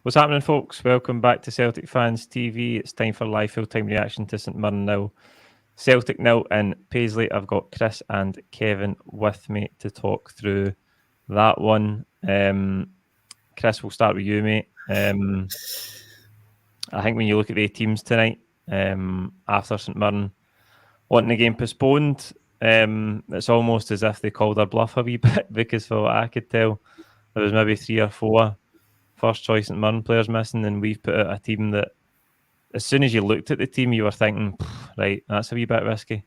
What's happening, folks? Welcome back to Celtic Fans TV. It's time for live full-time reaction to St Mirren nil, Celtic nil in Paisley. I've got Chris and Kevin with me to talk through that one. Chris, we'll start with you, mate. I think when you look at the teams tonight, after St Mirren wanting the game postponed, it's almost as if they called their bluff a wee bit, because for what I could tell, there was maybe 3 or 4 first choice St Mirren players missing, and we've put out a team that as soon as you looked at the team, you were thinking, right, that's a wee bit risky.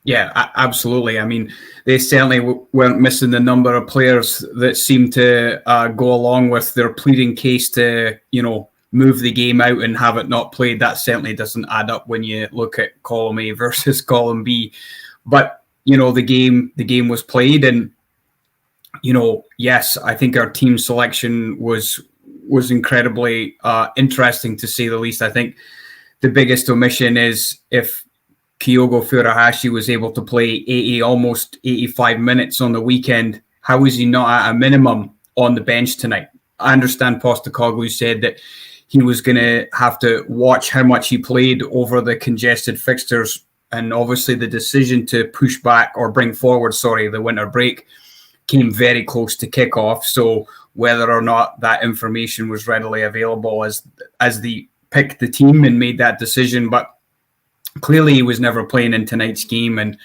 Yeah, absolutely. I mean, they certainly weren't missing the number of players that seemed to go along with their pleading case to, move the game out and have it not played. That certainly doesn't add up when you look at column A versus column B. But, the game was played, and yes, I think our team selection was incredibly interesting, to say the least. I think the biggest omission is if Kyogo Furuhashi was able to play almost 85 minutes on the weekend, how is he not at a minimum on the bench tonight? I understand Postecoglou said that he was going to have to watch how much he played over the congested fixtures, and obviously the decision to push back or bring forward, the winter break came very close to kickoff. So whether or not that information was readily available as they picked the team and made that decision, but clearly he was never playing in tonight's game, and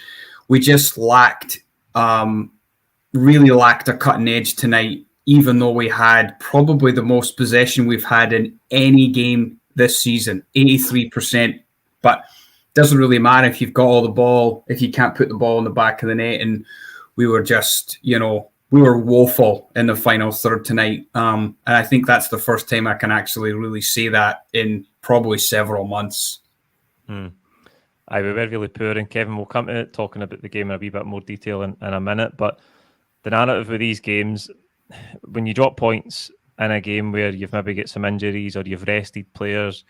we just really lacked a cutting edge tonight, even though we had probably the most possession we've had in any game this season, 83%. But it doesn't really matter if you've got all the ball, if you can't put the ball in the back of the net. And we were just, we were woeful in the final third tonight. And I think that's the first time I can actually really say that in probably several months. We were really poor, and Kevin will come to it, talking about the game in a wee bit more detail in a minute. But the narrative with these games, when you drop points in a game where you've maybe got some injuries or you've rested players,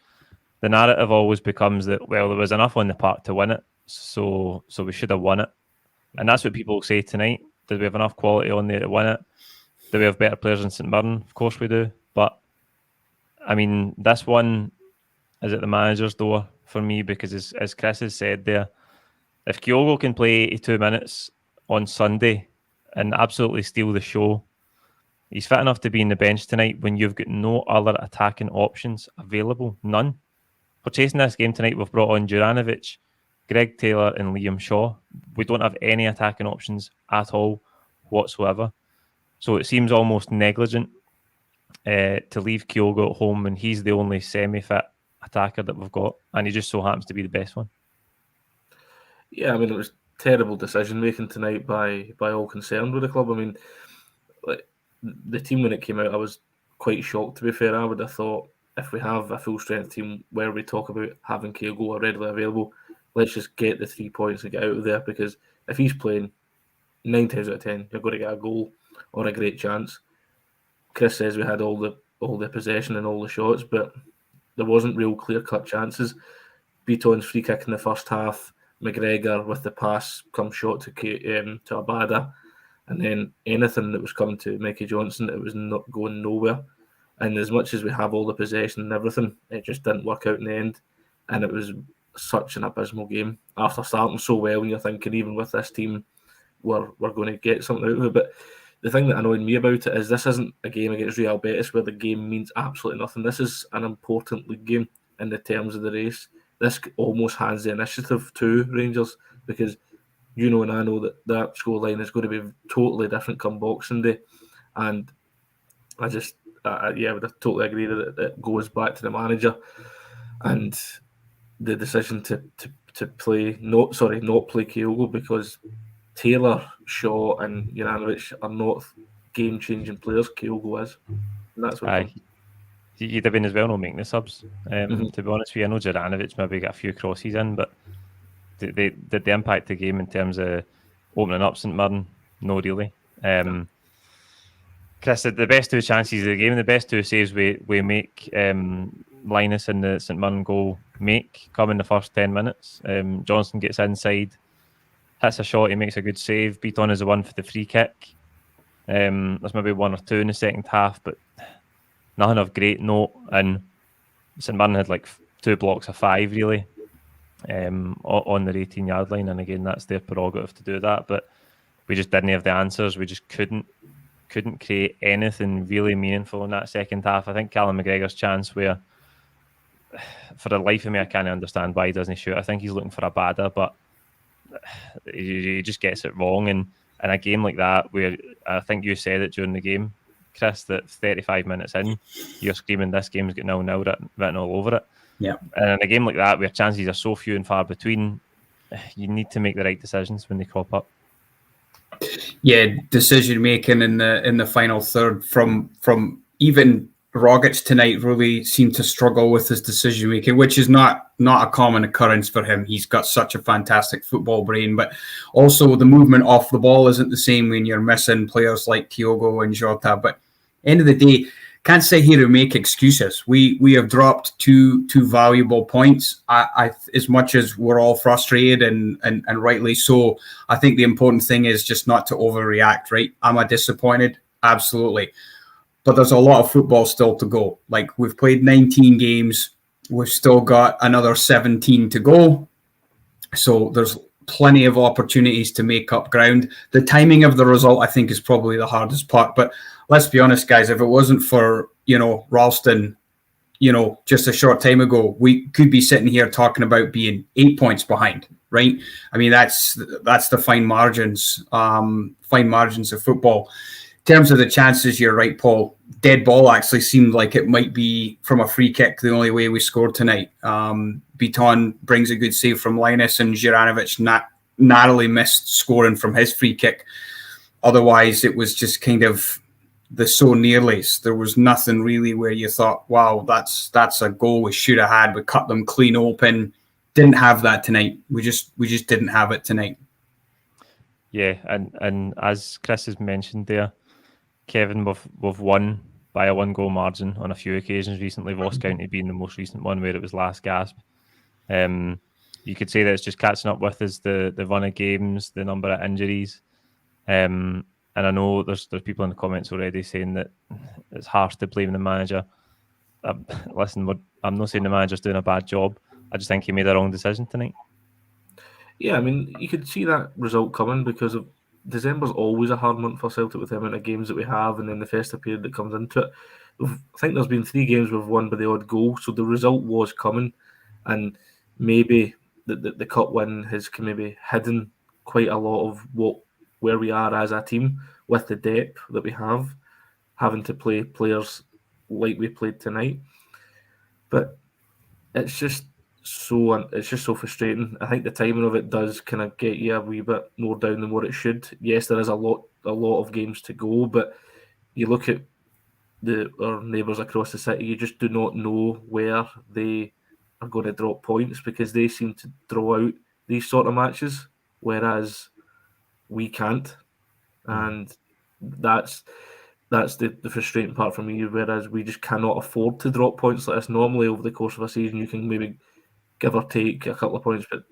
the narrative always becomes that, well, there was enough on the park to win it, so we should have won it. And that's what people say tonight. Did we have enough quality on there to win it? Do we have better players than St Mirren? Of course we do. But, I mean, this one is at the manager's door for me, because as Chris has said there, if Kyogo can play 82 minutes on Sunday and absolutely steal the show, he's fit enough to be in the bench tonight when you've got no other attacking options available. None. For chasing this game tonight, we've brought on Juranovic, Greg Taylor and Liam Shaw. We don't have any attacking options at all whatsoever. So it seems almost negligent to leave Kyogo at home when he's the only semi-fit attacker that we've got, and he just so happens to be the best one. Yeah, I mean, it was terrible decision-making tonight by all concerned with the club. I mean, the team when it came out, I was quite shocked, to be fair. I would have thought if we have a full-strength team where we talk about having Kyogo readily available, let's just get the 3 points and get out of there, because if he's playing 9 times out of 10, you're going to get a goal or a great chance. Chris says we had all the possession and all the shots, but there wasn't real clear-cut chances. Beaton's free kick in the first half, McGregor with the pass come shot to Abada, and then anything that was coming to Mickey Johnson, it was not going nowhere. And as much as we have all the possession and everything, it just didn't work out in the end. And it was such an abysmal game. After starting so well, and you're thinking, even with this team, we're going to get something out of it. But the thing that annoyed me about it is this isn't a game against Real Betis where the game means absolutely nothing. This is an important league game in the terms of the race. This almost hands the initiative to Rangers, because and I know that scoreline is going to be totally different come Boxing Day. And I just, I would totally agree that it goes back to the manager and the decision to play, not play Kyogo, because Taylor, Shaw and Juranovic are not game-changing players. Kyogo is. And that's what you'd have been as well not making the subs. To be honest with you, I know Juranovic maybe got a few crosses in, but did the impact the game in terms of opening up St Mirren? No, really. Chris, the best 2 chances of the game, the best 2 saves we make, Linus and the St Mirren goal come in the first 10 minutes. Johnson gets inside, hits a shot, he makes a good save. Beaton is the one for the free kick. There's maybe 1 or 2 in the second half, but nothing of great note, and St Mirren had like 2 blocks of 5 really on their 18-yard line, and again that's their prerogative to do that, but we just didn't have the answers. We just couldn't create anything really meaningful in that second half. I think Callum McGregor's chance, where for the life of me I can't understand why he doesn't shoot. I think he's looking for a badder, but he just gets it wrong. And in a game like that, where I think you said it during the game, Chris, that 35 minutes in, you're screaming this game's got 0-0 written all over it. Yeah. And in a game like that, where chances are so few and far between, you need to make the right decisions when they crop up. Yeah, decision making in the final third from even Rogic tonight really seemed to struggle with his decision making, which is not a common occurrence for him. He's got such a fantastic football brain, but also the movement off the ball isn't the same when you're missing players like Kyogo and Jota. But end of the day, can't sit here and make excuses. We have dropped two valuable points. I as much as we're all frustrated and rightly so, I think the important thing is just not to overreact, right? Am I disappointed? Absolutely. But there's a lot of football still to go. Like, we've played 19 games. We've still got another 17 to go. So there's plenty of opportunities to make up ground. The timing of the result, I think, is probably the hardest part. But let's be honest, guys, if it wasn't for, Ralston, just a short time ago, we could be sitting here talking about being 8 points behind, right? I mean, that's the fine margins of football. In terms of the chances, you're right, Paul. Dead ball actually seemed like it might be from a free kick the only way we scored tonight. Beaton brings a good save from Linus, and Juranovic narrowly missed scoring from his free kick. Otherwise, it was just kind of the so nearlies. There was nothing really where you thought, wow, that's a goal we should have had. We cut them clean open. Didn't have that tonight. We just didn't have it tonight. Yeah, and as Chris has mentioned there, Kevin, we've won by a 1-goal margin on a few occasions recently, Ross County being the most recent one where it was last gasp. You could say that it's just catching up with us, the run of games, the number of injuries. And I know there's people in the comments already saying that it's harsh to blame the manager. Listen, I'm not saying the manager's doing a bad job. I just think he made a wrong decision tonight. Yeah, I mean, you could see that result coming because of December's always a hard month for Celtic with the amount of games that we have, and then the festive period that comes into it. I think there's been 3 games we've won by the odd goal, so the result was coming, and maybe the cup win has maybe hidden quite a lot of where we are as a team with the depth that we have, having to play players like we played tonight. But it's just so frustrating. I think the timing of it does kind of get you a wee bit more down than what it should. Yes, there is a lot of games to go, but you look at our neighbours across the city, you just do not know where they are going to drop points because they seem to draw out these sort of matches, whereas we can't. And that's the frustrating part for me, whereas we just cannot afford to drop points like this. Normally over the course of a season you can maybe give or take a couple of points, but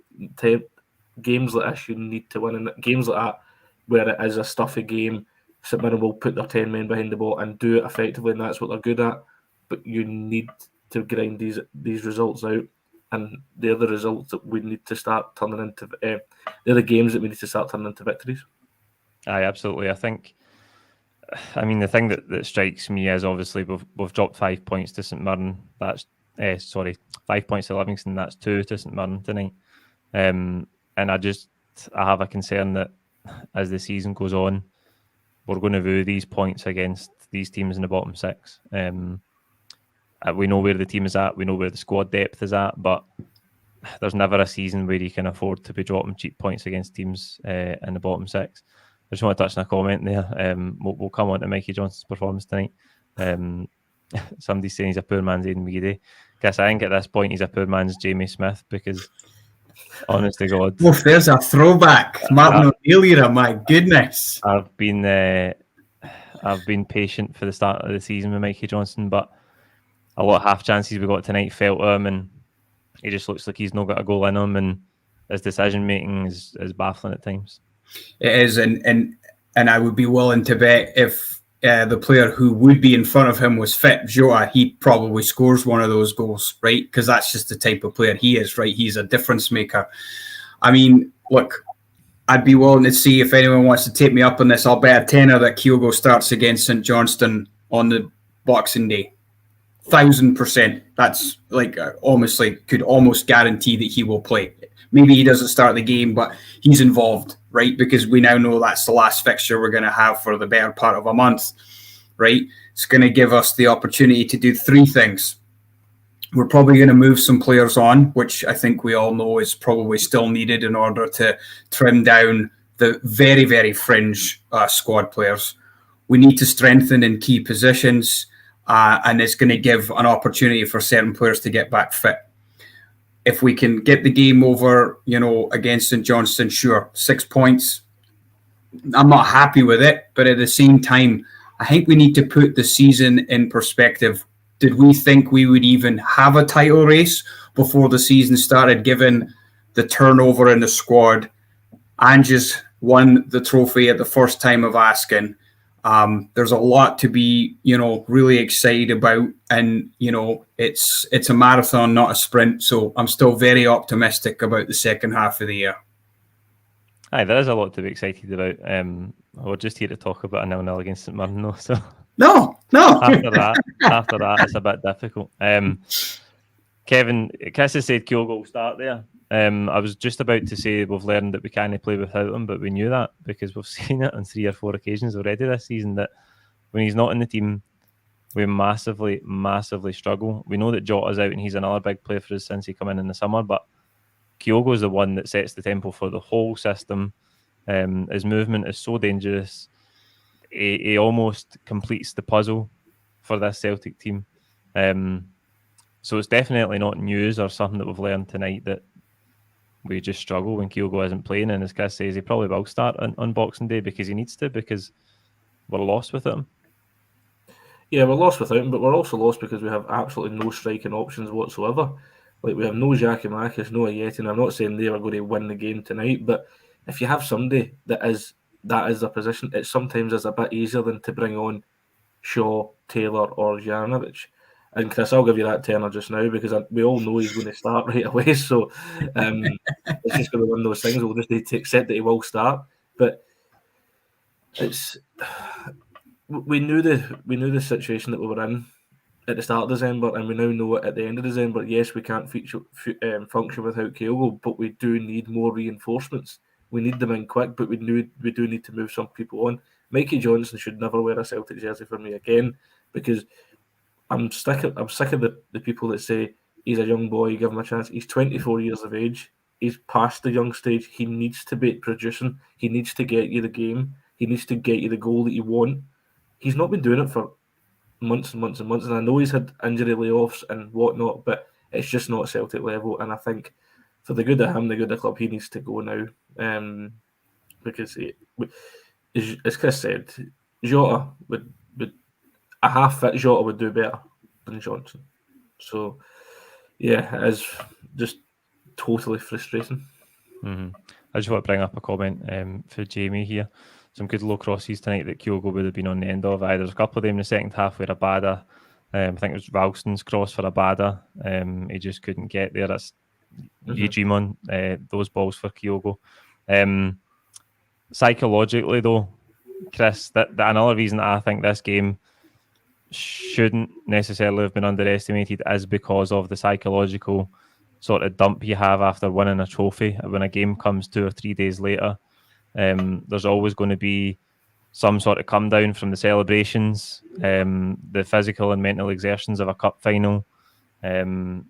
games like this you need to win, and games like that where it is a stuffy game, St Mirren will put their 10 men behind the ball and do it effectively, and that's what they're good at. But you need to grind these results out, and they're the results that we need to start turning into. They're the games that we need to start turning into victories. Aye, absolutely. I mean, the thing that strikes me is obviously we've dropped 5 points to St Mirren. That's 5 points to Livingston. That's 2 to St Mirren tonight. And I have a concern that as the season goes on, we're going to rue these points against these teams in the bottom 6. We know where the team is at. We know where the squad depth is at, but there's never a season where you can afford to be dropping cheap points against teams in the bottom 6. I just want to touch on a comment there. We'll come on to Mikey Johnson's performance tonight. Somebody's saying he's a poor man's Aidan McGeady. Guess I think at this point he's a poor man's Jamie Smith, because honest to God, there's a throwback. Martin O'Neill era, my goodness. I've been patient for the start of the season with Mikey Johnson, but a lot of half chances we got tonight felt him, and he just looks like he's not got a goal in him, and his decision making is baffling at times. It is, and I would be willing to bet if the player who would be in front of him was fit, Jota, he probably scores one of those goals, right? Because that's just the type of player he is, right? He's a difference maker. I mean, look, I'd be willing to see if anyone wants to take me up on this. I'll bet a tenner that Kyogo starts against St Johnstone on the Boxing Day. 1,000%. That's like could almost guarantee that he will play. Maybe he doesn't start the game, but he's involved, right? Because we now know that's the last fixture we're going to have for the better part of a month, right? It's going to give us the opportunity to do three things. We're probably going to move some players on, which I think we all know is probably still needed in order to trim down the very, very fringe squad players. We need to strengthen in key positions, and it's going to give an opportunity for certain players to get back fit. If we can get the game over, against St Johnstone, sure, 6 points. I'm not happy with it, but at the same time, I think we need to put the season in perspective. Did we think we would even have a title race before the season started, given the turnover in the squad? Ange's won the trophy at the first time of asking. There's a lot to be, really excited about, and it's a marathon, not a sprint. So I'm still very optimistic about the second half of the year. Aye, there is a lot to be excited about. We're just here to talk about a 0-0 against St Mirren, though. So no. after that, it's a bit difficult. Kevin, Chris has said Kyogo will start there. I was just about to say we've learned that we can't play without him, but we knew that because we've seen it on 3 or 4 occasions already this season, that when he's not in the team, we massively, massively struggle. We know that Jota's out and he's another big player for us since he came in the summer, but Kyogo's the one that sets the tempo for the whole system. His movement is so dangerous. He almost completes the puzzle for this Celtic team. So it's definitely not news or something that we've learned tonight that we just struggle when Kyogo isn't playing. And as Chris says, he probably will start on Boxing Day because he needs to, because we're lost without him. Yeah, we're lost without him, but we're also lost because we have absolutely no striking options whatsoever. Like, we have no Giacomakis, no Ayeti. I'm not saying they are going to win the game tonight, but if you have somebody that is their position, it sometimes is a bit easier than to bring on Shaw, Taylor, or Janovic. And Chris, I'll give you that tenner just now because we all know he's going to start right away. So it's just going to be one of those things. We'll just need to accept that he will start. But we knew the situation that we were in at the start of December, and we now know it at the end of December. Yes, we can't function without Kyogo, but we do need more reinforcements. We need them in quick, but we do need to move some people on. Mikey Johnson should never wear a Celtic jersey for me again, because I'm sick of the people that say he's a young boy, give him a chance. He's 24 years of age. He's past the young stage. He needs to be producing. He needs to get you the game. He needs to get you the goal that you want. He's not been doing it for months and months and months, and I know he's had injury layoffs and whatnot, but it's just not Celtic level. And I think for the good of him, the good of the club, he needs to go now, because as Chris said, Jota would a half-fit Jota would do better than Johnson. So, yeah, it is just totally frustrating. Mm-hmm. I just want to bring up a comment for Jamie here. Some good low crosses tonight that Kyogo would have been on the end of. There's a couple of them in the second half where Abada, I think it was Ralston's cross for Abada. He just couldn't get there. That's you dream on those balls for Kyogo. Psychologically, though, Chris, that another reason I think this game shouldn't necessarily have been underestimated is because of the psychological sort of dump you have after winning a trophy. When a game comes 2 or 3 days later, there's always going to be some sort of come down from the celebrations, the physical and mental exertions of a cup final, and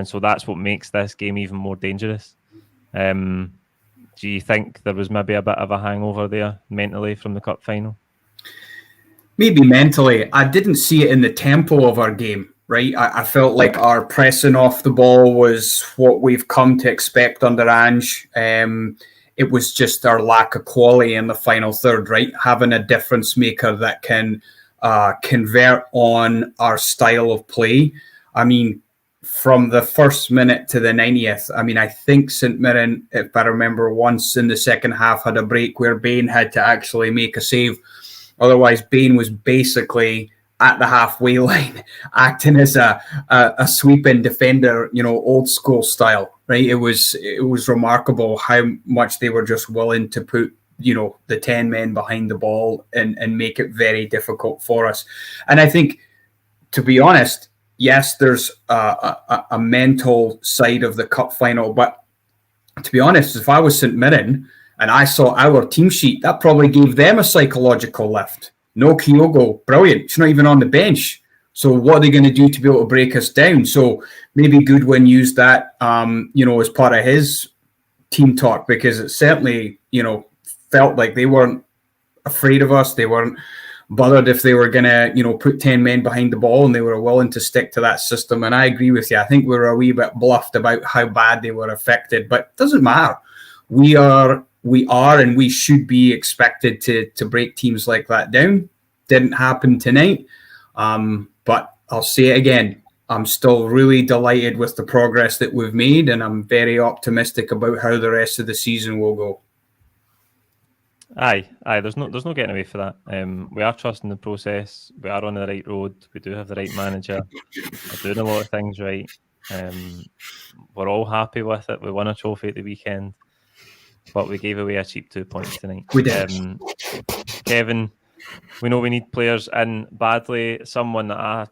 so that's what makes this game even more dangerous. Do you think there was maybe a bit of a hangover there mentally from the cup final? Maybe mentally. I didn't see it in the tempo of our game, right? I felt like our pressing off the ball was what we've come to expect under Ange. It was just our lack of quality in the final third, right? Having a difference maker that can convert on our style of play. I mean, from the first minute to the 90th, I think St Mirren, if I remember, once in the second half had a break where Bain had to actually make a save Otherwise, Bain was basically at the halfway line, acting as a sweep-in defender, old school style, right? It was remarkable how much they were just willing to put, the 10 men behind the ball and make it very difficult for us. And I think, to be honest, yes, there's a mental side of the cup final, but to be honest, if I was St Mirren and I saw our team sheet, that probably gave them a psychological lift. No Kyogo, brilliant. She's not even on the bench. So what are they going to do to be able to break us down? So maybe Goodwin used that, as part of his team talk, because it certainly, felt like they weren't afraid of us. They weren't bothered if they were going to, put 10 men behind the ball, and they were willing to stick to that system. And I agree with you. I think we were a wee bit bluffed about how bad they were affected, but it doesn't matter. We are and we should be expected to break teams like that down. Didn't happen tonight. But I'll say it again. I'm still really delighted with the progress that we've made, and I'm very optimistic about how the rest of the season will go. Aye. There's no getting away for that. We are trusting the process. We are on the right road. We do have the right manager. We're doing a lot of things right. We're all happy with it. We won a trophy at the weekend, but we gave away a cheap 2 points tonight. We did. Kevin, we know we need players in badly. Someone that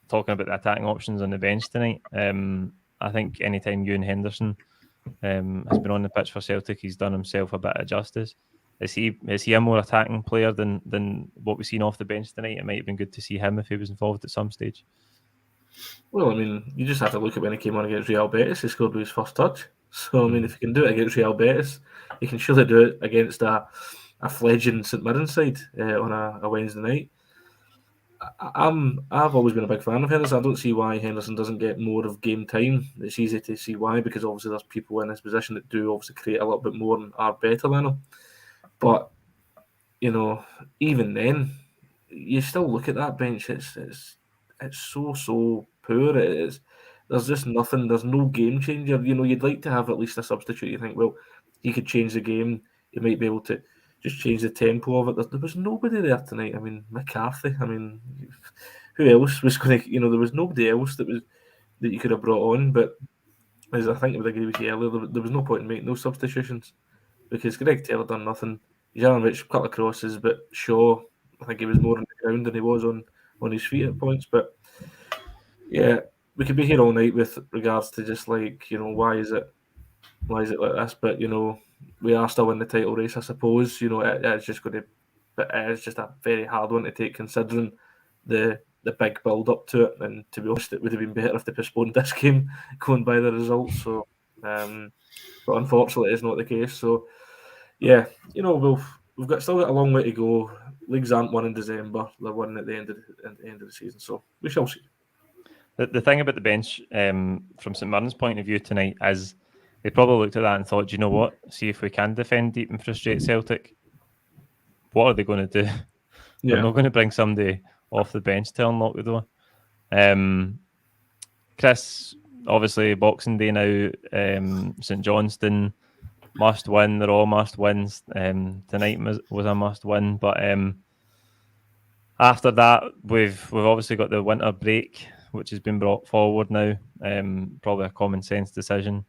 talking about the attacking options on the bench tonight. I think anytime Ewan Henderson has been on the pitch for Celtic, he's done himself a bit of justice. Is he a more attacking player than what we've seen off the bench tonight? It might have been good to see him if he was involved at some stage. Well, I mean, you just have to look at when he came on against Real Betis. He scored with his first touch. So, I mean, if you can do it against Real Betis, you can surely do it against a fledgling St Mirren side on a Wednesday night. I've always been a big fan of Henderson. I don't see why Henderson doesn't get more of game time. It's easy to see why, because obviously there's people in his position that do obviously create a little bit more and are better than him. But, even then, you still look at that bench, it's so poor. It is. There's just nothing. There's no game changer. You'd like to have at least a substitute. You think, well, he could change the game. He might be able to just change the tempo of it. There was nobody there tonight. I mean, McCarthy. I mean, who else was going to? There was nobody else that you could have brought on. But as I think I would agree with you earlier, there was no point in making those substitutions because Greg Taylor done nothing. Janovic, a couple of crosses, but Shaw, I think he was more on the ground than he was on his feet at points. But yeah, we could be here all night with regards to just like, why is it like this? But we are still in the title race, I suppose. It's just going to, but it's just a very hard one to take considering the big build up to it. And to be honest, it would have been better if they postponed this game going by the results. So, but unfortunately, it's not the case. So, yeah, we've still got a long way to go. Leagues aren't won in December; they're won at the end of the season. So we shall see. The thing about the bench, from St Mirren's point of view tonight, is they probably looked at that and thought, do you know what? See if we can defend deep and frustrate Celtic. What are they going to do? Yeah. They're not going to bring somebody off the bench to unlock the door. Chris, obviously Boxing Day now, St Johnstone, must win. They're all must wins. Tonight was a must win, but after that, we've obviously got the winter break, which has been brought forward now. Probably a common sense decision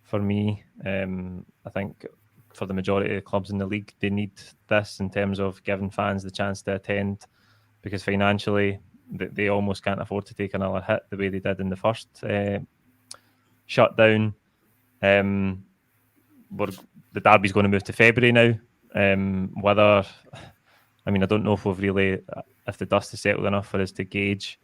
for me. I think for the majority of the clubs in the league, they need this in terms of giving fans the chance to attend, because financially they almost can't afford to take another hit the way they did in the first shutdown. The derby's going to move to February now. I don't know if the dust is settled enough for us to gauge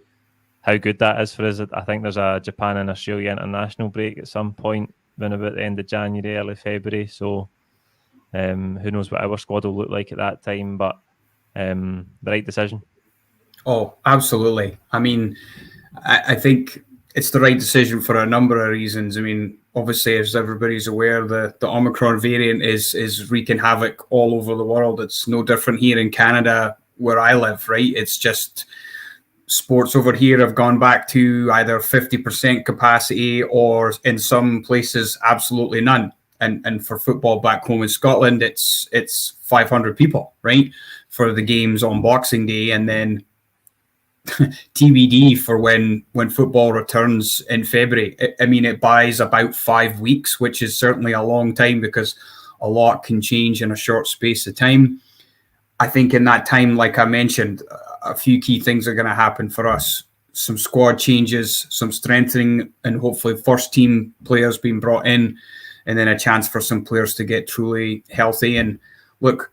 how good that is for us. I think there's a Japan and Australia international break at some point, then about the end of January, early February. So who knows what our squad will look like at that time, but the right decision. Oh, absolutely. I mean, I think it's the right decision for a number of reasons. I mean, obviously, as everybody's aware, the Omicron variant is wreaking havoc all over the world. It's no different here in Canada where I live, right? It's just sports over here have gone back to either 50% capacity or in some places, absolutely none. And for football back home in Scotland, it's 500 people, right? for the games on Boxing Day, and then TBD for when football returns in February. I mean, it buys about 5 weeks, which is certainly a long time because a lot can change in a short space of time. I think in that time, like I mentioned, a few key things are going to happen for us. Some squad changes, some strengthening, and hopefully first team players being brought in, and then a chance for some players to get truly healthy. And look,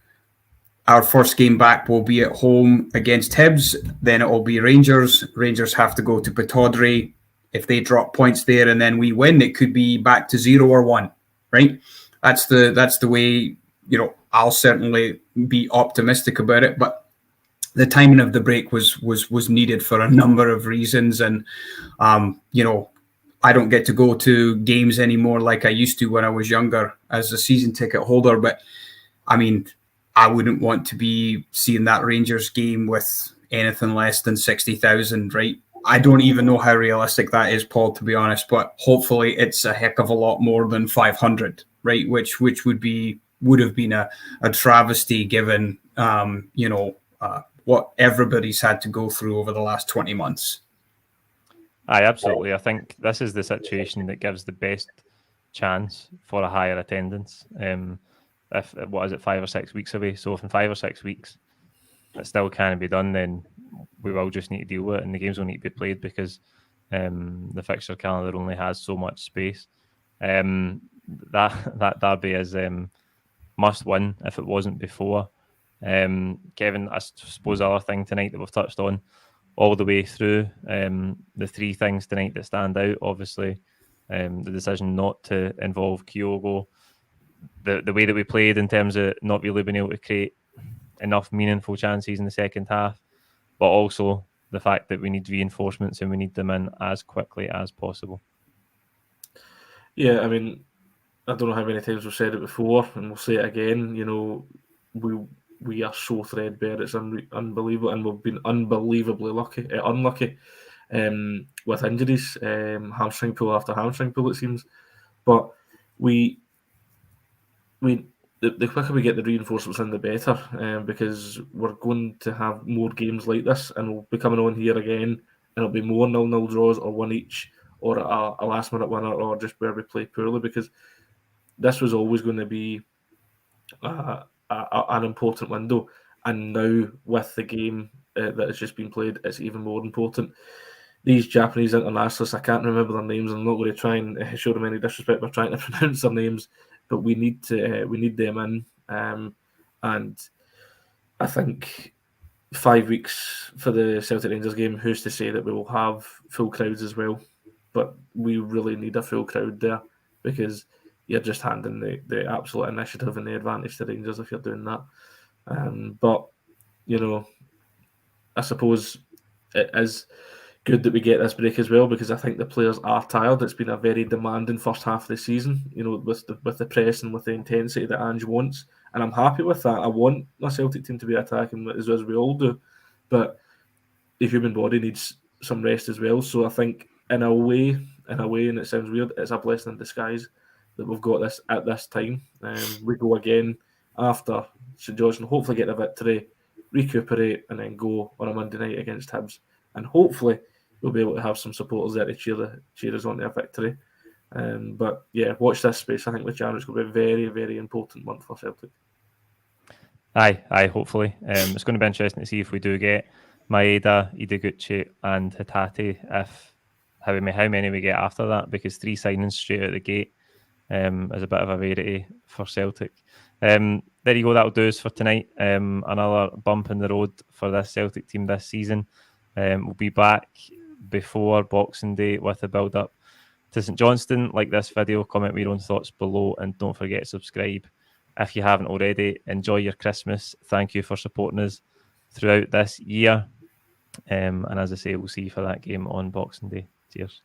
our first game back will be at home against Hibs. Then it will be Rangers. Rangers have to go to Pataudry. If they drop points there and then we win, it could be back to 0 or 1, right? That's the way, I'll certainly be optimistic about it. But the timing of the break was needed for a number of reasons. And, I don't get to go to games anymore like I used to when I was younger as a season ticket holder. But, I mean, I wouldn't want to be seeing that Rangers game with anything less than 60,000, right? I don't even know how realistic that is, Paul, to be honest, but hopefully it's a heck of a lot more than 500, right? Which would have been a travesty given, what everybody's had to go through over the last 20 months. Aye, absolutely. I think this is the situation that gives the best chance for a higher attendance. If 5 or 6 weeks away, so if in 5 or 6 weeks it still can't be done, then we will just need to deal with it, and the games will need to be played because the fixture calendar only has so much space. That derby is must win if it wasn't before. Kevin, I suppose the other thing tonight that we've touched on all the way through, the three things tonight that stand out, obviously the decision not to involve Kyogo, the way that we played in terms of not really being able to create enough meaningful chances in the second half, but also the fact that we need reinforcements and we need them in as quickly as possible. Yeah, I mean, I don't know how many times we've said it before, and we'll say it again. We are so threadbare; it's unbelievable, and we've been unbelievably unlucky with injuries, hamstring pull after hamstring pull, it seems. But the quicker we get the reinforcements in, the better, because we're going to have more games like this, and we'll be coming on here again, and it'll be more 0-0 draws or one each, or a last-minute winner, or just where we play poorly, because this was always going to be an important window, and now with the game that has just been played, it's even more important. These Japanese internationalists, I can't remember their names. I'm not going to try and show them any disrespect by trying to pronounce their names, but we need them in, and I think 5 weeks for the Celtic Rangers game, who's to say that we will have full crowds as well? But we really need a full crowd there, because you're just handing the absolute initiative and the advantage to Rangers if you're doing that. But I suppose it is good that we get this break as well, because I think the players are tired. It's been a very demanding first half of the season, with the press and with the intensity that Ange wants, and I'm happy with that. I want my Celtic team to be attacking as we all do, but the human body needs some rest as well. So I think in a way, and it sounds weird, it's a blessing in disguise that we've got this at this time. We go again after St George and hopefully get a victory, recuperate, and then go on a Monday night against Hibs, and hopefully we'll be able to have some supporters there to cheer us on to a victory. But yeah, watch this space. I think with January it's going to be a very, very important month for Celtic. Aye, hopefully. It's going to be interesting to see if we do get Maeda, Ideguchi and Hatate, how many we get after that, because 3 signings straight out the gate is a bit of a rarity for Celtic. There you go, that'll do us for tonight. Another bump in the road for this Celtic team this season. We'll be back before Boxing Day with a build-up to St Johnstone. Like this video, comment your own thoughts below, and don't forget to subscribe if you haven't already. Enjoy your Christmas. Thank you for supporting us throughout this year. And as I say, we'll see you for that game on Boxing Day. Cheers.